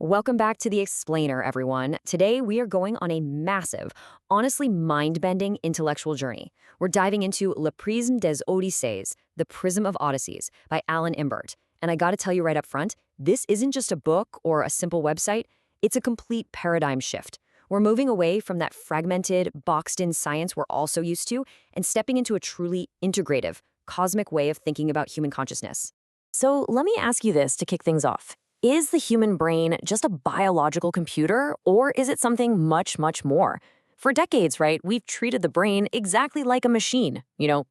Welcome back to The Explainer, everyone. Today, we are going on a massive, honestly mind-bending intellectual journey. We're diving into Le Prisme des Odysseys, The Prism of Odysseys, by Alan Imbert. And I gotta tell you right up front, this isn't just a book or a simple website, it's a complete paradigm shift. We're moving away from that fragmented, boxed-in science we're all so used to and stepping into a truly integrative, cosmic way of thinking about human consciousness. So let me ask you this to kick things off. Is the human brain just a biological computer, or is it something much, much more? For decades, right, we've treated the brain exactly like a machine.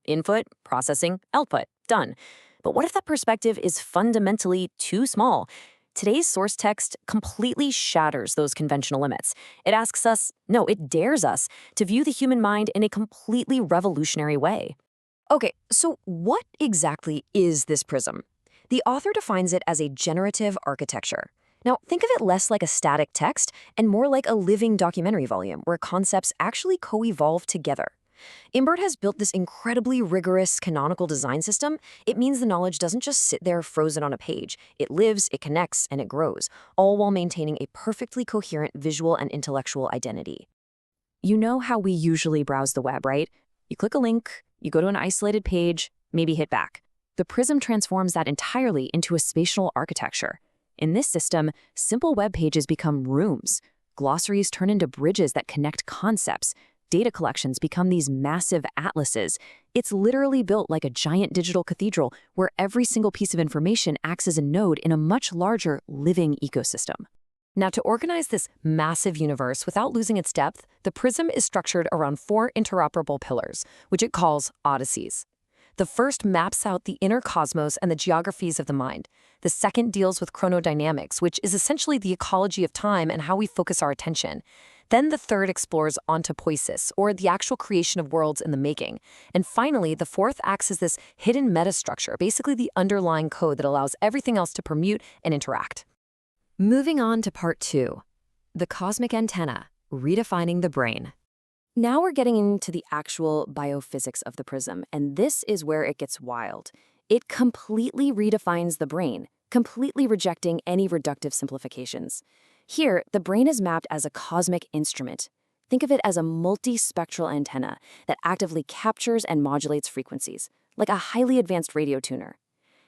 Input, processing, output, done. But what if that perspective is fundamentally too small? Today's source text completely shatters those conventional limits. It asks us, no, it dares us, to view the human mind in a completely revolutionary way. Okay, so what exactly is this prism? The author defines it as a generative architecture. Now, think of it less like a static text and more like a living documentary volume where concepts actually co-evolve together. Imbert has built this incredibly rigorous canonical design system. It means the knowledge doesn't just sit there frozen on a page. It lives, it connects, and it grows, all while maintaining a perfectly coherent visual and intellectual identity. You know how we usually browse the web, right? You click a link, you go to an isolated page, maybe hit back. The Prism transforms that entirely into a spatial architecture. In this system, simple web pages become rooms. Glossaries turn into bridges that connect concepts. Data collections become these massive atlases. It's literally built like a giant digital cathedral where every single piece of information acts as a node in a much larger living ecosystem. Now, to organize this massive universe without losing its depth, the Prism is structured around 4 interoperable pillars, which it calls Odysseys. The first maps out the inner cosmos and the geographies of the mind. The second deals with chronodynamics, which is essentially the ecology of time and how we focus our attention. Then the third explores ontopoiesis, or the actual creation of worlds in the making. And finally, the fourth acts as this hidden metastructure, basically the underlying code that allows everything else to permute and interact. Moving on to part 2, the cosmic antenna, redefining the brain. Now we're getting into the actual biophysics of the prism, and this is where it gets wild. It completely redefines the brain, completely rejecting any reductive simplifications. Here, the brain is mapped as a cosmic instrument. Think of it as a multispectral antenna that actively captures and modulates frequencies, like a highly advanced radio tuner.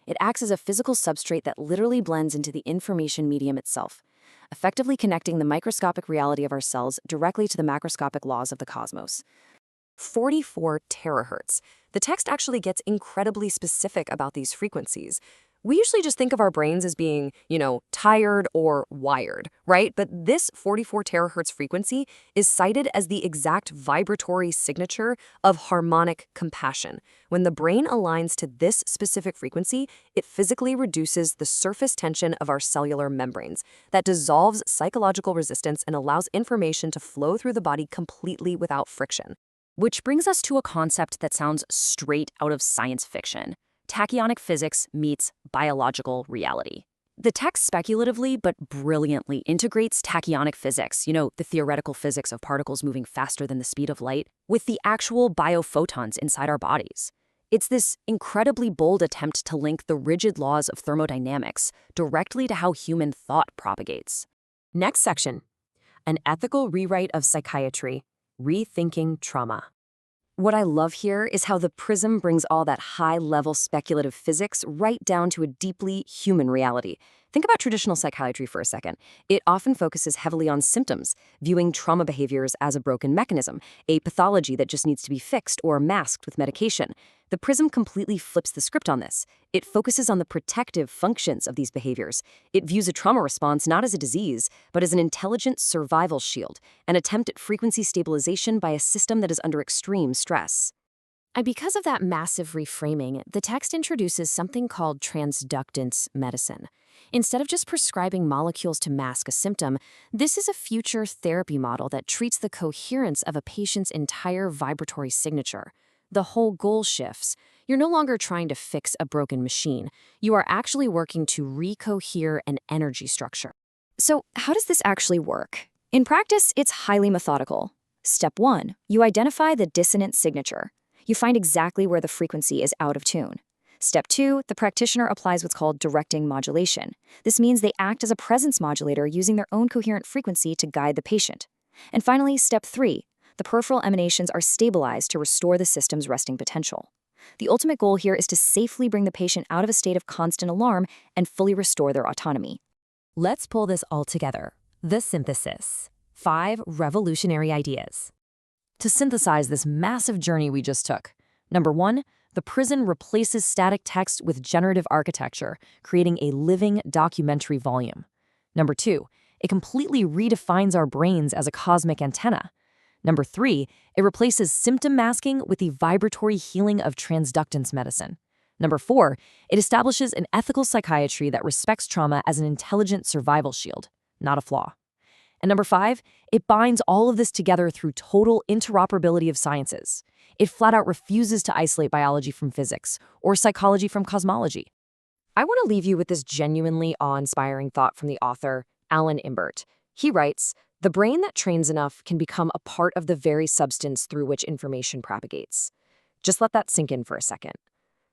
It acts as a physical substrate that literally blends into the information medium itself, effectively connecting the microscopic reality of our cells directly to the macroscopic laws of the cosmos. 44 terahertz. The text actually gets incredibly specific about these frequencies. We usually just think of our brains as being, tired or wired, right? But this 44 terahertz frequency is cited as the exact vibratory signature of harmonic compassion. When the brain aligns to this specific frequency, it physically reduces the surface tension of our cellular membranes. That dissolves psychological resistance and allows information to flow through the body completely without friction. Which brings us to a concept that sounds straight out of science fiction. Tachyonic physics meets biological reality. The text speculatively but brilliantly integrates tachyonic physics, the theoretical physics of particles moving faster than the speed of light, with the actual biophotons inside our bodies. It's this incredibly bold attempt to link the rigid laws of thermodynamics directly to how human thought propagates. Next section, an ethical rewrite of psychiatry, rethinking trauma. What I love here is how the prism brings all that high-level speculative physics right down to a deeply human reality. Think about traditional psychiatry for a second. It often focuses heavily on symptoms, viewing trauma behaviors as a broken mechanism, a pathology that just needs to be fixed or masked with medication. The prism completely flips the script on this. It focuses on the protective functions of these behaviors. It views a trauma response not as a disease, but as an intelligent survival shield, an attempt at frequency stabilization by a system that is under extreme stress. And because of that massive reframing, the text introduces something called transductance medicine. Instead of just prescribing molecules to mask a symptom, this is a future therapy model that treats the coherence of a patient's entire vibratory signature. The whole goal shifts. You're no longer trying to fix a broken machine. You are actually working to recohere an energy structure. So how does this actually work? In practice, it's highly methodical. Step 1, you identify the dissonant signature. You find exactly where the frequency is out of tune. Step 2, the practitioner applies what's called directing modulation. This means they act as a presence modulator using their own coherent frequency to guide the patient. And finally, step 3, the peripheral emanations are stabilized to restore the system's resting potential. The ultimate goal here is to safely bring the patient out of a state of constant alarm and fully restore their autonomy. Let's pull this all together. The synthesis. 5 revolutionary ideas. To synthesize this massive journey we just took. Number 1, the Prism replaces static text with generative architecture, creating a living documentary volume. Number 2, it completely redefines our brains as a cosmic antenna. Number 3, it replaces symptom masking with the vibratory healing of transductance medicine. Number 4, it establishes an ethical psychiatry that respects trauma as an intelligent survival shield, not a flaw. And number 5, it binds all of this together through total interoperability of sciences. It flat out refuses to isolate biology from physics or psychology from cosmology. I want to leave you with this genuinely awe-inspiring thought from the author, Alan Imbert. He writes, "The brain that trains enough can become a part of the very substance through which information propagates." Just let that sink in for a second.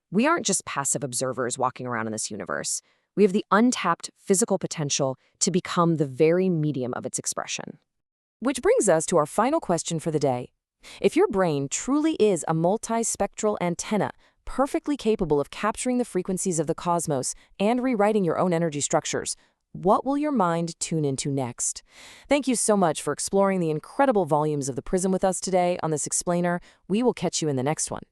We aren't just passive observers walking around in this universe. We have the untapped physical potential to become the very medium of its expression. Which brings us to our final question for the day. If your brain truly is a multispectral antenna, perfectly capable of capturing the frequencies of the cosmos and rewriting your own energy structures, what will your mind tune into next? Thank you so much for exploring the incredible volumes of the Prism with us today on this explainer. We will catch you in the next one.